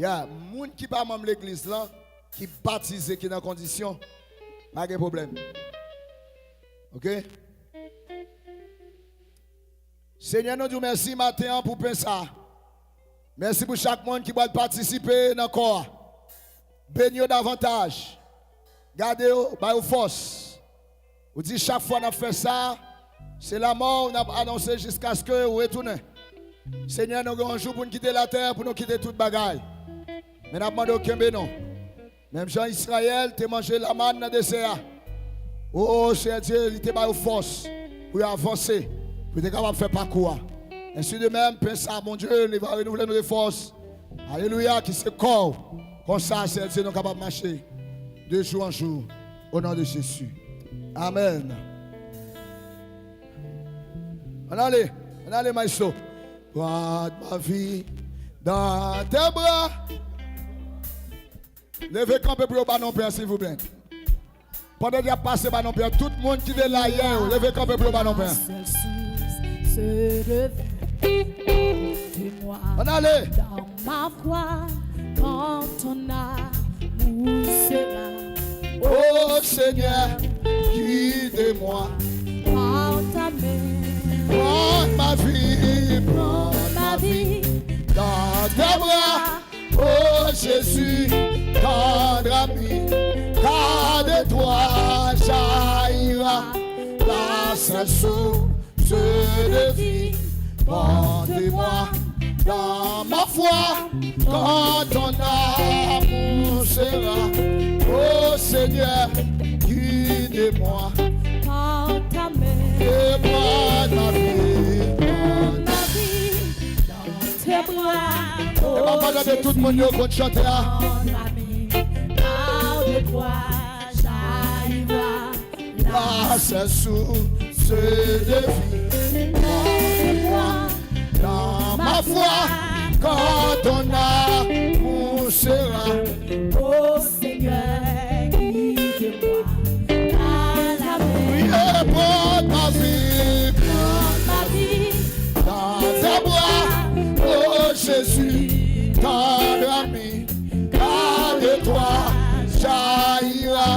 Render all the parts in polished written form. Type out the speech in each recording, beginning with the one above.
a des gens qui pas même l'église là, qui baptisé, qui dans condition, pas de problème. OK? Seigneur, nous disons merci matin pour penser ça. Merci pour chaque monde qui va participer dans le corps. Bénis davantage. Gardez-vous, baillez force. Vous dites chaque fois qu'on a fait ça, c'est la mort, on a annoncé jusqu'à ce que vous retournez. Seigneur, nous avons un jour pour nous quitter la terre, pour nous quitter toute bagaille. Mais nous avons demandé aucun bénon. Même Jean Israël, tu as mangé la manne dans le dessert. Oh, cher Dieu, il t'a donné force pour avancer, pour être capable de faire parcours. Ainsi de même, pense à mon Dieu, il va renouveler nos forces. Alléluia, qui se corps. Comme ça, cher Dieu, nous sommes capables de marcher de jour en jour. Au nom de Jésus. Amen. On allez, maestro. Garde ma vie dans tes bras. Levez camper pour le ballon père, s'il vous plaît. Pendant qu'il y a passé le ballon père, tout le monde qui est là hier, levez camper pour le ballon père. On allait. Dans ma foi, quand ton amour sera. Oh Seigneur, guide-moi. Prends ta main. Prends ma vie, Prends ma vie. dans tes bras. Oh Jésus, tendre ami, car de toi jaillira la seule source de vie. Portez-moi dans ma foi, quand ton amour sera. Oh Seigneur, guide-moi. Prends ta main. Et prends ma vie. Prends ma vie. Dans tes bras. Et maman de tout le monde qui compte chanter. La seule source de vie. Porte-moi dans ma foi, quand ton amour sera. Oh Seigneur, guide-moi à la main. Oui, porte ma vie. Prends ma vie. Dans tes bras, oh Jésus, tendre ami, car de toi jaillira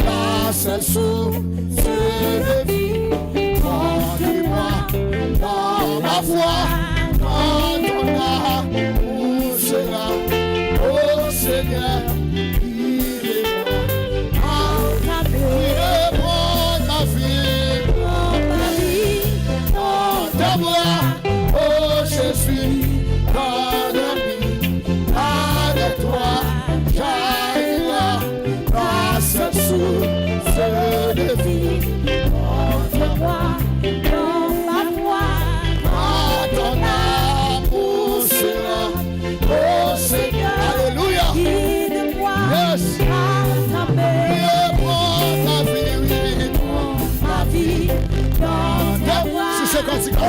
la seule source de vie. Porte-moi dans ma foi, quand ton amour sera. Oh Seigneur, guide-moi. Prends ma vie. Prends ma vie. Dans tes bras, oh Jésus, pardonne-moi, avec toi, jaillira la seule source de vie. Porte-moi dans ma foi. À ton amour sera, oh Seigneur, alléluia. Guide-moi Yes. à ta main. Et prends ta vie, Ma vie dans tes bras. sur ce cantique-là,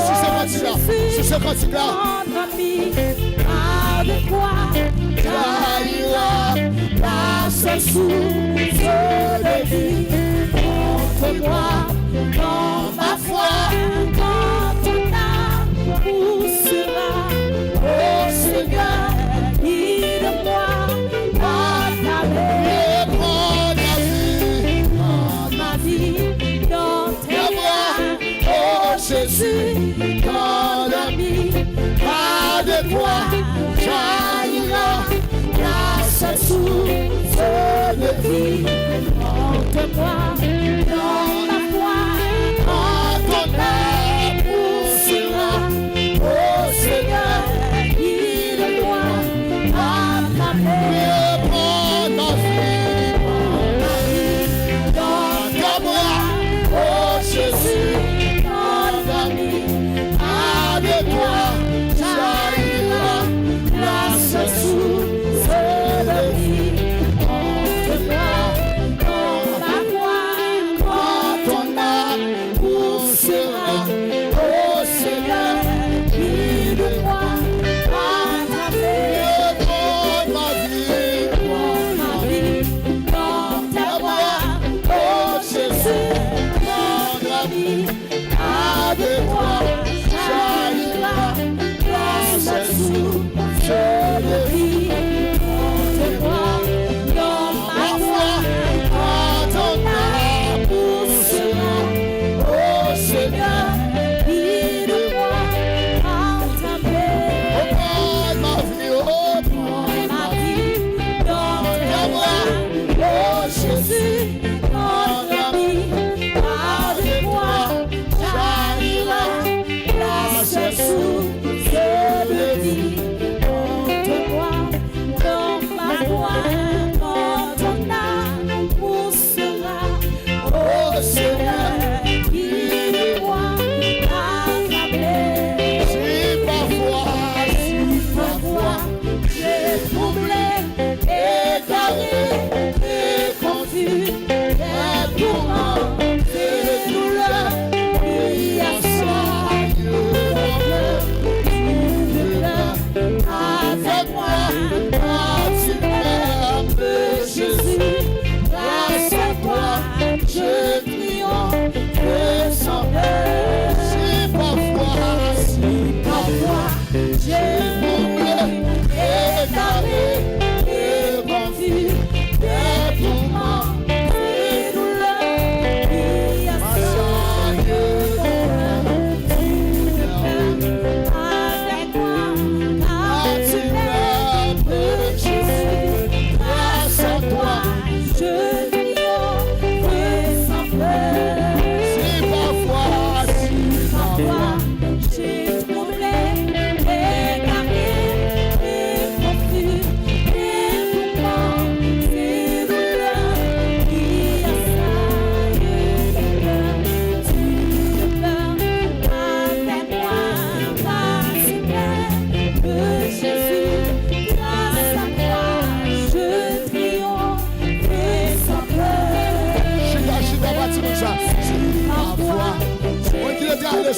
sur ce cantique-là. Prends vie avec toi. Jaillira La seule source de vie. Porte-moi dans ma foi. Quand ton amour sera. Oh Seigneur, guide-moi à ta main. et prends ta vie. Ma vie dans tes bras. Oh Jésus, Mon ami, pas de toi, jaillira la seule source de vie. Porte-moi dans ma foi. à ton amour sera. Oh Seigneur, Guide-moi à ta main. et prends ta vie. Ma vie dans tes Ta bras. bras, oh Jésus, Mon ami, avec toi, jaillira la seule source de vie. Porte-moi dans ma foi.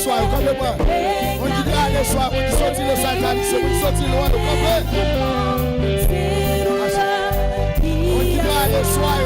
soir, comme moi. On dit grâce le soir, on dit sortir le Satan, on dit sortir loin, vous comprenez? On dit grâce le soir.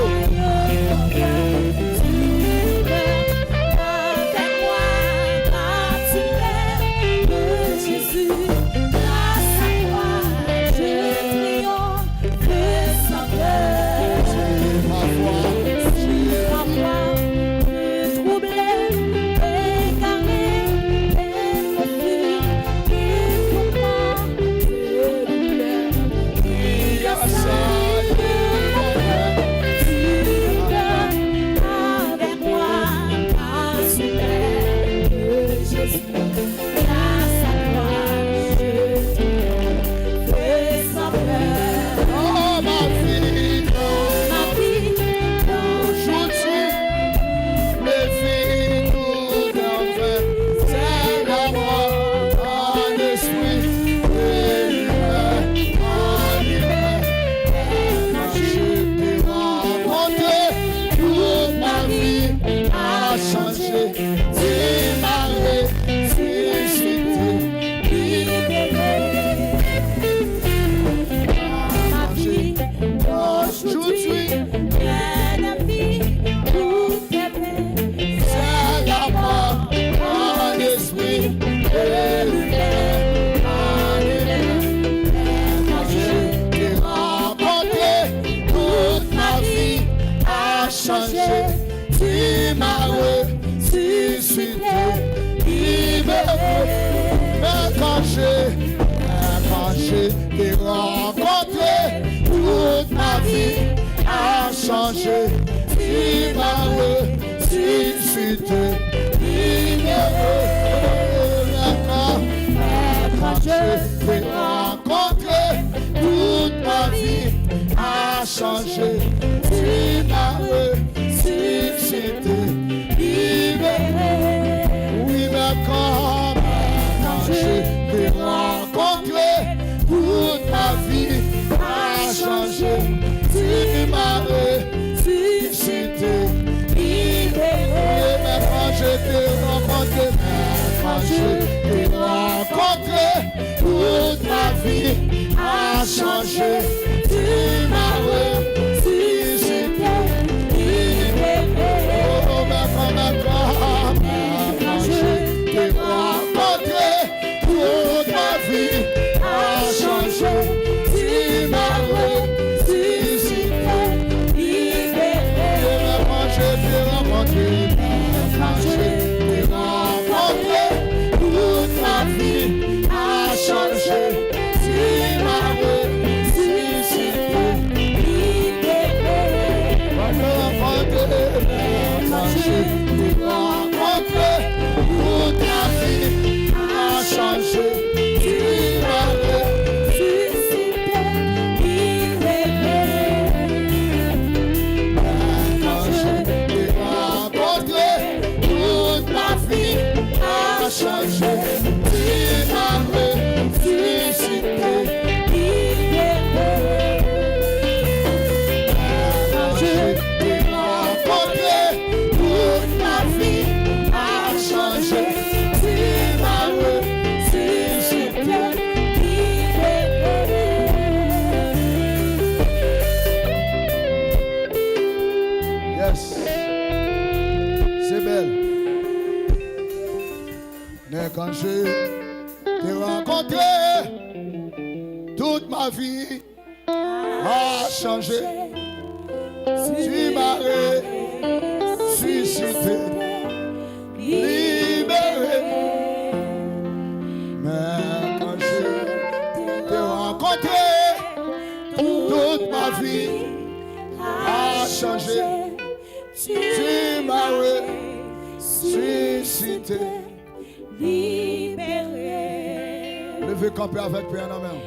T'ai rencontré, toute ma vie a changé. Tu m'as ressuscité, libéré. Quand je t'ai rencontré, toute ma vie a changé. Tu m'as ressuscité, libéré. Oui, mais quand je t'ai rencontré, toute ma vie a changé. Tu m'as ressuscité, libéré. Mais quand je t'ai rencontré, toute ma vie a changé. Tu m'as ressuscité, libéré. Oh, mais quand je t'ai rencontré, toute ma vie a changé. Tu m'as ressuscité, libéré. Quand je t'ai rencontré, toute ma vie a changé. Tu m'as ressuscité, libéré. Quand je t'ai rencontré, toute ma vie a changé. Tu m'as ressuscité, libéré. Quand je t'ai rencontré, toute ma vie a changé. Tu m'as ressuscité, libéré. Quand je t'ai rencontré, toute ma vie a changé. Tu m'as ressuscité, libéré. Yes, c'est belle. Mais quand je t'ai rencontré, toute ma vie a changé. Tu m'as ressuscité, libéré. Mais quand je t'ai rencontré, toute ma vie a changé. Tu m'as ressuscité, libéré. Levez camper avec Père en main.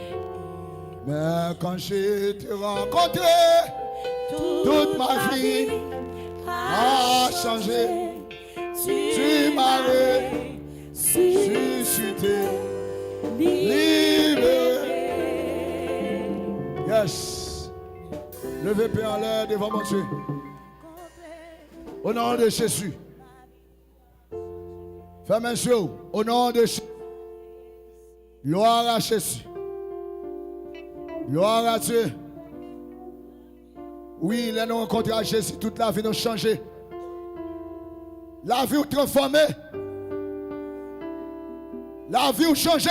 Mais quand je t'ai rencontré, toute ma vie a changé. Tu m'as ressuscité, libéré. Yes. Levez Père en l'air devant mon Dieu. Au nom de Jésus. Frères, messieurs, au nom de Jésus. Gloire à Jésus. Gloire à Dieu. Oui, là nous rencontrons Jésus, toute la vie nous changé. La vie nous transformée. La vie nous changé.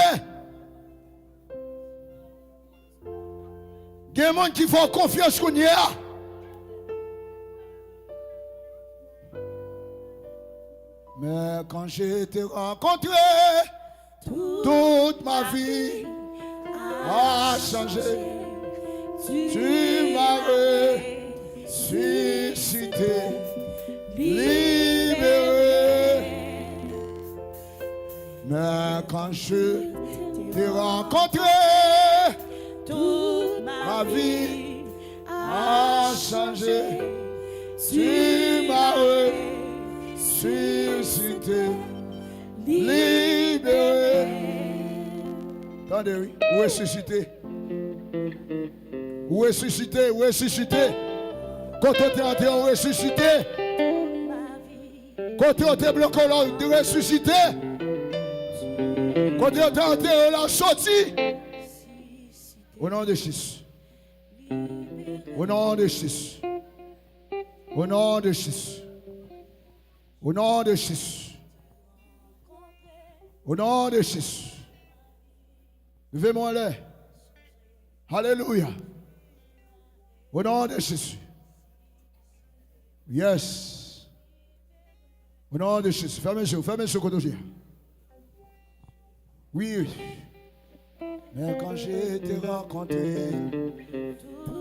Il y a des gens qui font confiance qu'on y est. Mais quand j'ai été rencontré, toute ma vie a changé. Tu m'as ressuscité, libéré. Mais quand je t'ai rencontré, toute ma vie a changé. Tu m'as ressuscité, libéré. Attendez, oui. Ressuscité. Ressuscité, ressuscité. Quand on est entré, on ressuscité. Quand on est bloqué, on ressuscité. Quand on est entré, on l'a sorti. Au nom de Jésus. Au nom de Jésus. Au nom de Jésus. Au nom de Jésus. Au nom de Jésus. Levez-moi là. Alléluia. Au nom de Jésus. Yes. Au nom de Jésus. Fermez les yeux quand on dit. Oui. Mais quand j'ai été rencontré,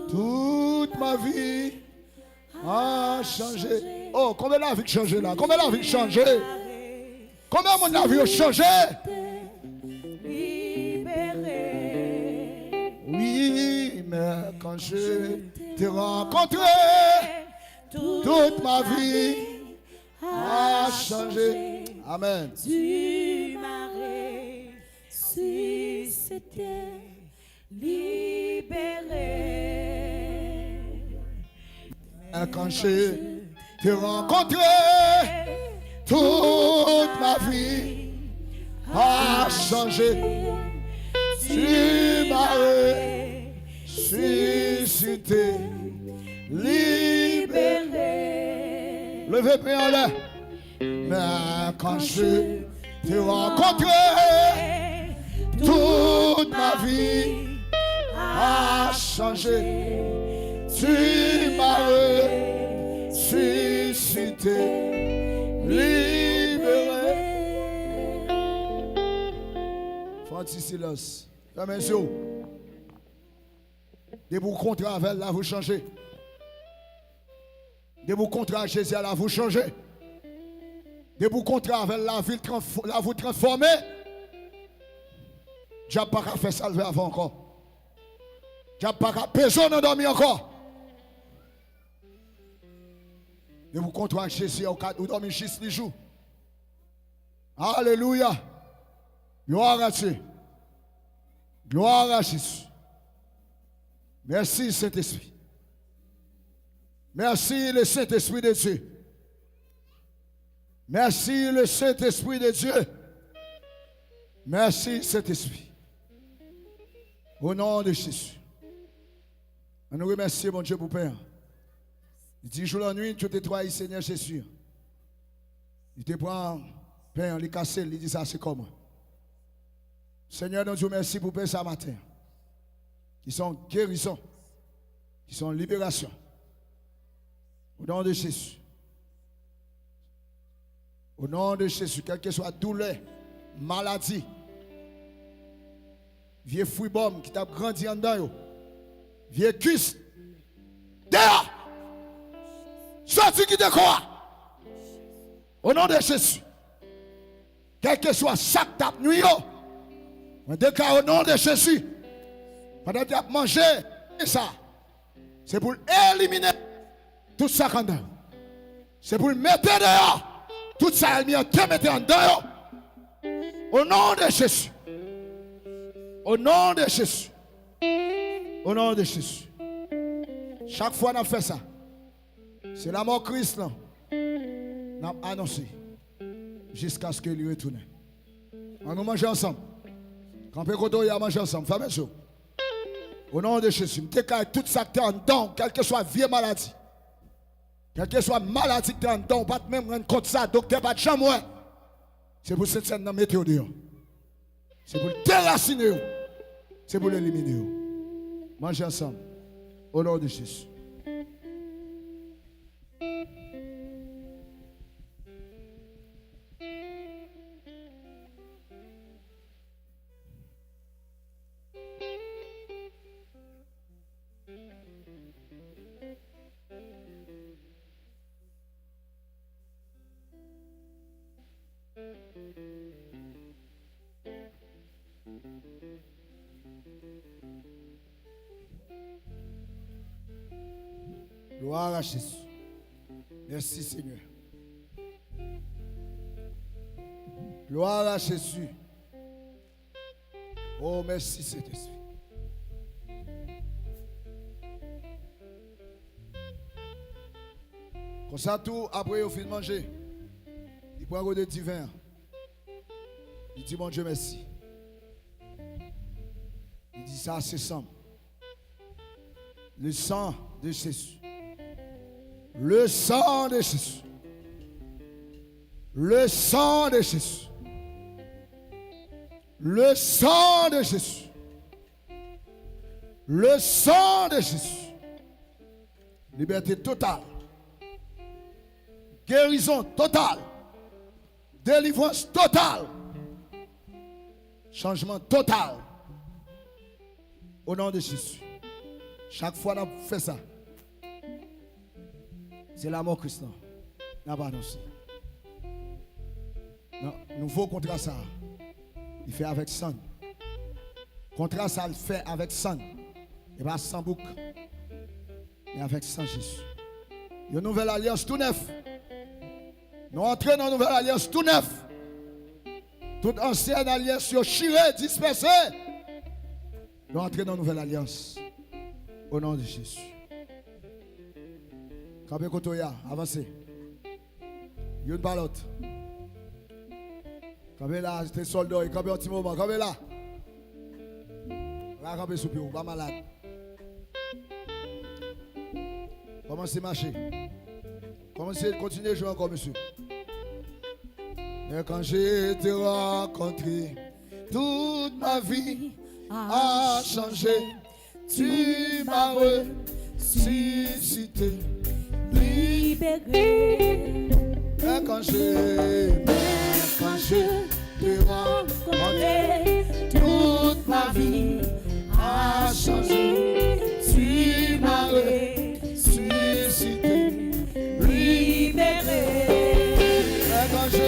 toute ma vie a changé. Oh, combien la vie a changé là? Combien la vie a changé? Combien mon vie a changé? Oui, mais quand je t'ai rencontré, toute ma vie a changé. Amen. Tu m'as ressuscité, libéré. Quand je t'ai rencontré, toute ma vie a changé. Tu m'as ressuscité, libéré. Levez bien en l'air. Mais quand je t'ai rencontré, toute ma vie a changé. Tu m'as ressuscité, libéré. Francis Silas. Fermez les yeux. De vous contrats avec là, vous changez. De vous contrats avec Jésus là, vous changez. De vous contrats avec la ville, là, vous transformez. J'ai pas qu'à faire salver avant encore. J'ai pas qu'à personne n'a dormi encore. De vous contrats avec Jésus, vous dormez 6 jours. Alléluia. Gloire à Dieu. Gloire à Jésus. Merci Saint-Esprit. Merci le Saint-Esprit de Dieu. Merci le Saint-Esprit de Dieu. Merci Saint-Esprit. Au nom de Jésus. On nous remercie mon Dieu pour Père. Il dit jour la nuit, tu te trahi Seigneur Jésus. Il te prend Père, il casse, il dit ça c'est comment. Seigneur, nous Dieu merci pour Père ce matin. Qui sont guérison, qui sont libération. Au nom de Jésus. Au nom de Jésus, quelle que soit douleur, maladie, vieux fruit bombe qui t'a grandi en dedans, vieux cuisse, dehors, sorti qui te croit. Au nom de Jésus, quel que soit chaque tape nuit, on déclare au nom de Jésus, pendant que tu as mangé ça, c'est pour éliminer tout ça qu'on a. C'est pour mettre dehors. Tout ça, il te mettre en dehors. Au nom de Jésus. Au nom de Jésus. Au nom de Jésus. Chaque fois qu'on fait ça, c'est la mort Christ là. Nous avons annoncé. jusqu'à ce qu'il retourne. On nous mange ensemble. Quand on y a mangé ensemble, femme chaud. Au nom de Jésus, je déclare tout ça qui est en dedans, quelle que soit vieille maladie. Quelle que soit maladie qui est en dedans, pas même rendre compte ça, docteur, pas de chambre. C'est pour cette scène dans la météo dehors. C'est pour le déraciner. C'est pour l'éliminer. Mangez ensemble. Au nom de Jésus. Gloire à Jésus. Merci Seigneur. Gloire à Jésus. Oh, merci Saint-Esprit. Comme ça, tout après, au fin de manger, il prend un gros de divin. Il dit, mon Dieu, merci. Il dit, ça, c'est sang. Le sang de Jésus. Le sang de Jésus. Le sang de Jésus. Le sang de Jésus. Le sang de Jésus. Liberté totale. Guérison totale. Délivrance totale. Changement total. Au nom de Jésus. Chaque fois qu'on fait ça, c'est la mort Christ. N'a pas annoncé. Non, nouveau contrat ça. Il fait avec sang. Contrat ça, il fait avec sang. Et pas sans bouc. Mais avec sang Jésus. Une nouvelle alliance tout neuf. Nous entrons dans une nouvelle alliance tout neuf. Toute ancienne alliance chirée, dispersée. Nous entrons dans une nouvelle alliance. Au nom de Jésus. Campé Kotoya, avancez. Une balotte. Campé là, c'était soldat. Campé un petit moment. Campé là. Là, campé sous pied, pas malade. Commencez à marcher. Commencez à continuer à jouer encore, monsieur. Et quand j'ai été rencontré, toute ma vie a changé. Tu m'as ressuscité, libéré. Et quand je t'ai rencontré, toute ma vie a changé. Tu m'as ressuscité, libéré. Et quand je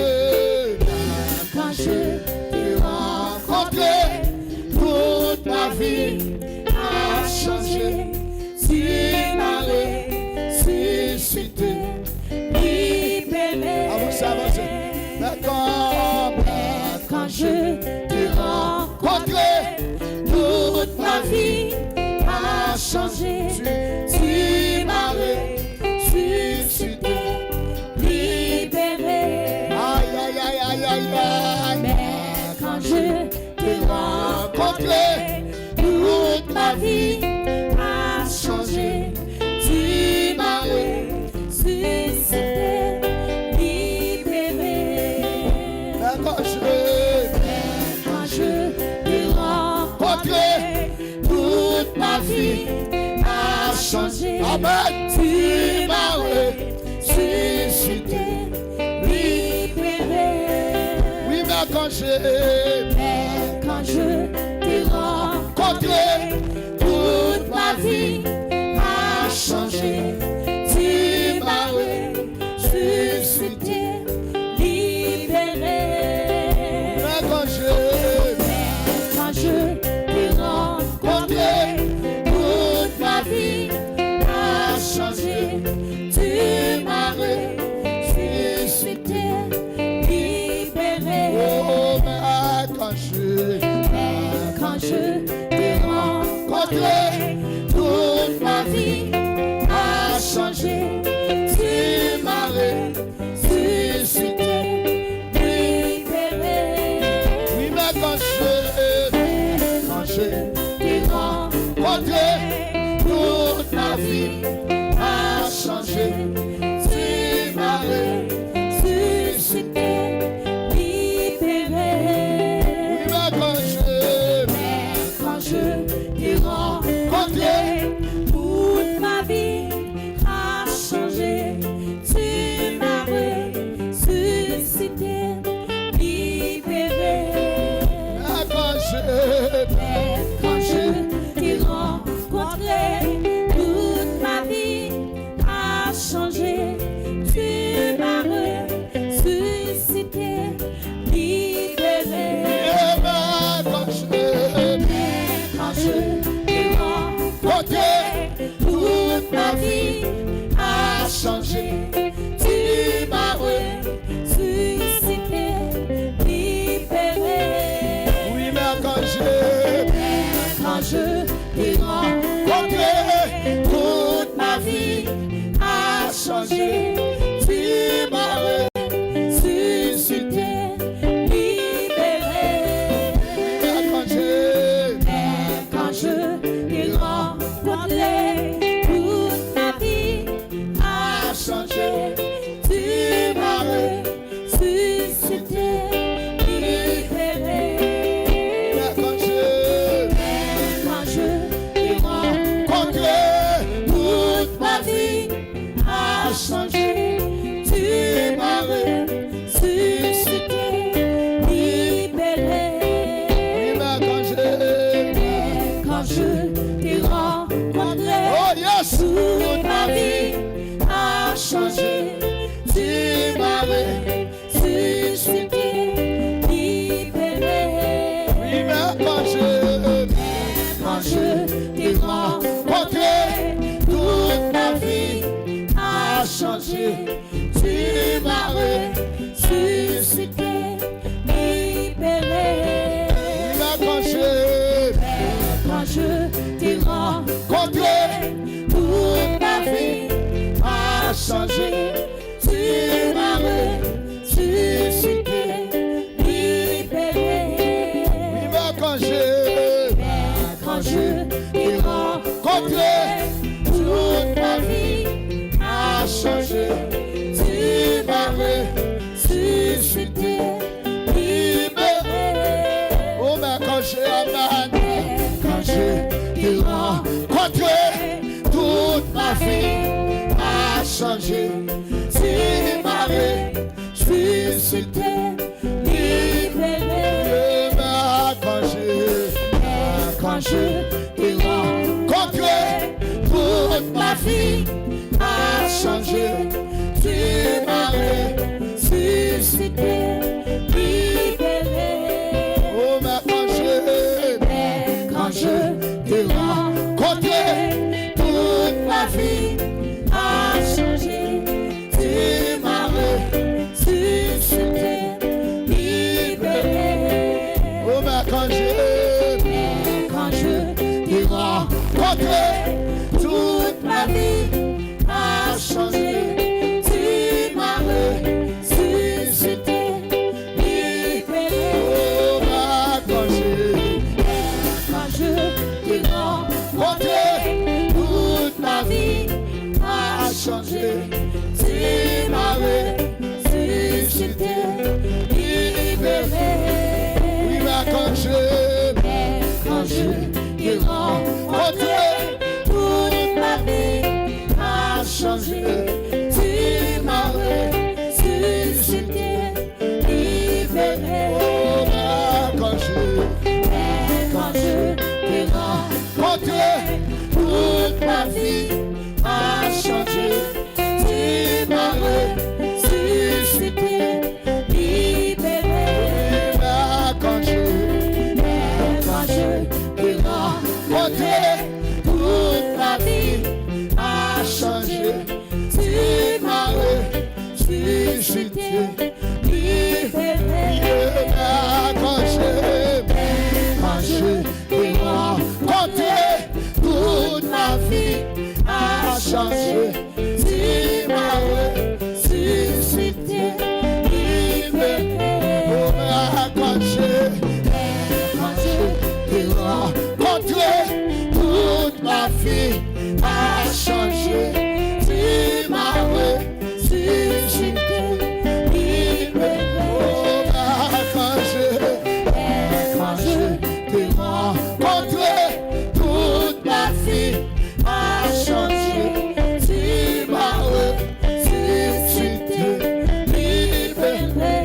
t'ai rencontré, toute ma vie a changé. Tu m'as ressuscité, libéré. Avancez, avancez. Mais quand je t'ai rencontré, toute ma vie a changé. Tu m'as ressuscité, libéré. Aïe, aïe, aïe, aïe, aïe, aïe. Mais quand je t'ai rencontré, toute ma vie a changé. Tu m'as ressuscité, libéré. Mais quand je t'ai rencontré, toute ma vie a changé. Amen. Tu m'as ressuscité, libéré. Oui, mais quand je t'ai rencontré, toute ma vie a changé. Tu m'as ressuscité, libéré. Mais quand je t'ai rencontré, toute ma vie a changé. Tu m'as ressuscité, libéré. Oh, mais quand je t'ai rencontré, toute ma vie a changé. Tu m'as ressuscité, rencontré, toute ma vie a changé. Tu m'as ressuscité, libéré. Oui, mais quand je t'ai rencontré, toute ma vie a changé. Tu m'as ressuscité, libéré. quand je t'ai rencontré, toute ma vie a changé. Tu m'as ressuscité, libéré. Quand je t'ai rencontré, toute ma vie a changé. Tu m'as ressuscité, libéré. Oui, mais quand je t'ai rencontré, toute ma vie a changé. Tu m'as ressuscité, libéré. Quand je t'ai rencontré, toute ma vie a changé. Tu m'as ressuscité, libéré. Quand je t'ai rencontré, toute ma vie a changé. Tu m'as ressuscité, libéré. Quand je t'ai rencontré, toute ma vie a changé. Tu m'as ressuscité, libéré. Quand je t'ai rencontré, toute ma vie a changé. Tu m'as ressuscité, libéré. Quand je t'ai rencontré, toute ma vie a changé. Tu m'as ressuscité, libéré. Quand je t'ai rencontré, toute ma vie a changé. Tu m'as ressuscité, libéré. Quand je t'ai rencontré, toute ma vie a changé. Tu m'as ressuscité, libéré. Quand je t'ai rencontré, toute ma vie a changé. Tu m'as ressuscité, libéré. Quand je t'ai rencontré, toute ma vie a changé. Tu m'as ressuscité, libéré. Quand je t'ai rencontré, toute ma vie a changé. Tu m'as ressuscité, libéré. Quand je t'ai rencontré, toute ma vie a changé. Tu m'as ressuscité, libéré. Quand je t'ai rencontré, toute ma vie a changé. Tu m'as ressuscité, libéré. Quand je t'ai rencontré, toute ma vie a changé. Tu m'as ressuscité, libéré. Quand je t'ai rencontré, ma vie a changé. Tu m'as ressuscité, libéré. Oh, quand je t'ai rencontré, toute ma vie a changé. Tu m'as ressuscité, libéré.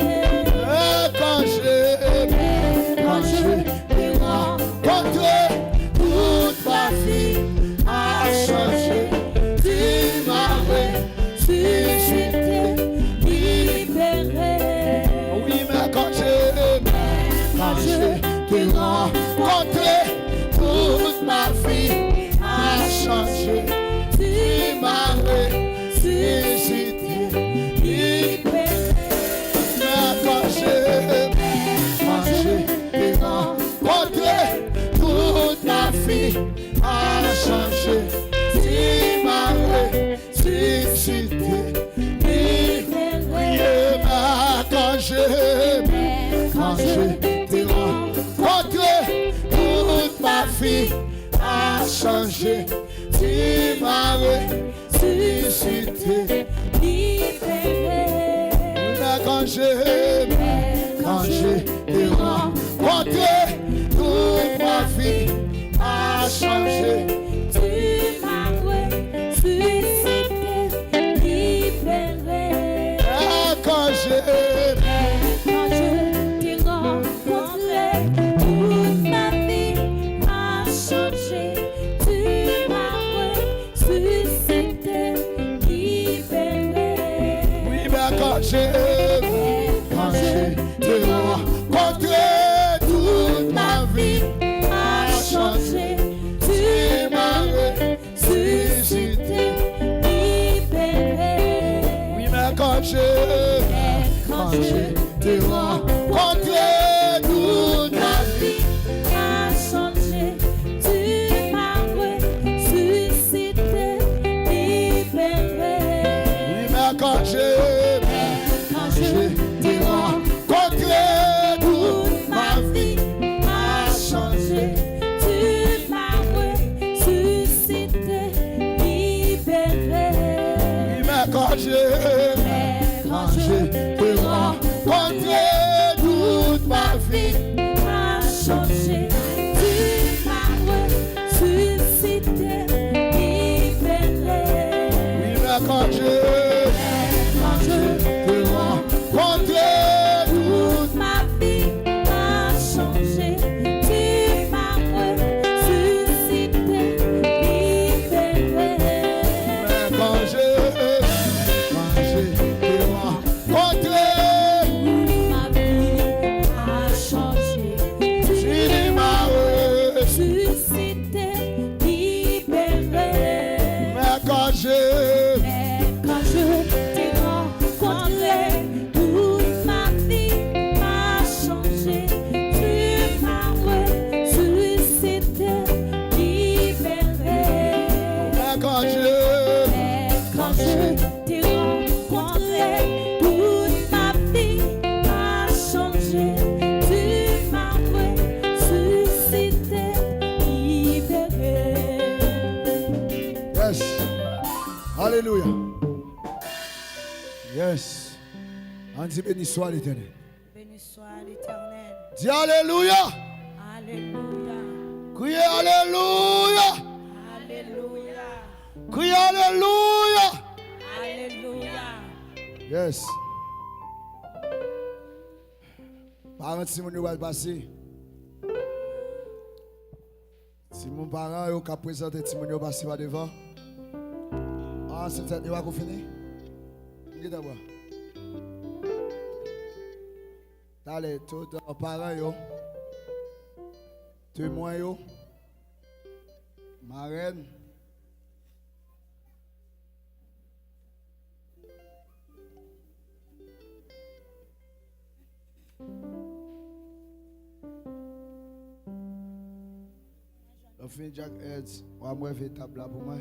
Quand je t'ai rencontré, toute ma vie a changé. Tu m'as ressuscité, libéré. Oui, mais quand je t'ai rencontré, toute ma vie a changé. Tu m'as ressuscité, libéré. Mais quand je t'ai rencontré, toute ma vie a changé. Tu m'as ressuscité, libéré. Quand je t'ai rencontré, toute ma vie a changé. Tu m'as ressuscité, libéré. Quand je t'ai rencontré, toute ma vie a changé. Tu m'as ressuscité, libéré. Quand je t'ai rencontré, toute ma vie a changé. Tu m'as ressuscité, libéré. Oui, mais quand je t'ai rencontré, toute ma vie a changé. Tu m'as ressuscité, libéré. Oui, mais quand je t'ai rencontré, toute ma vie a changé. Tu m'as ressuscité, libéré. oui, mais quand je t'ai rencontré, toute ma vie a changé. Tu m'as ressuscité, libéré. oui, mais quand je t'ai rencontré, toute ma vie a changé. Tu m'as ressuscité, libéré. oui, mais quand je t'ai rencontré, toute Ma vie a changé. Tu m'as ressuscité, libéré. mais quand je t'ai rencontré, Ma vie a changé. tu m'as Ressuscité, libéré. mais quand je Quand je t'ai rencontré, toute ma vie a changé. Tu m'as ressuscité, libéré. mais quand je Quand je t'ai rencontré, toute ma vie a changé. Tu m'as ressuscité, libéré. Yes. Alléluia. Yes. On dit béni soit l'Éternel. Béni soit l'Éternel. Dis Alléluia. Alléluia. Criez Alléluia. Alléluia. Criez Alléluia. Alléluia. Yes. Parents, si mon va passer. Si mon parent est qu'à présenter, si mon passer par devant. Ah, c'est ça, il va finir. Qui d'abord? Allez, tout parents, témoins, marraine. Le fin Jack Heads, on va me faire table là pour moi.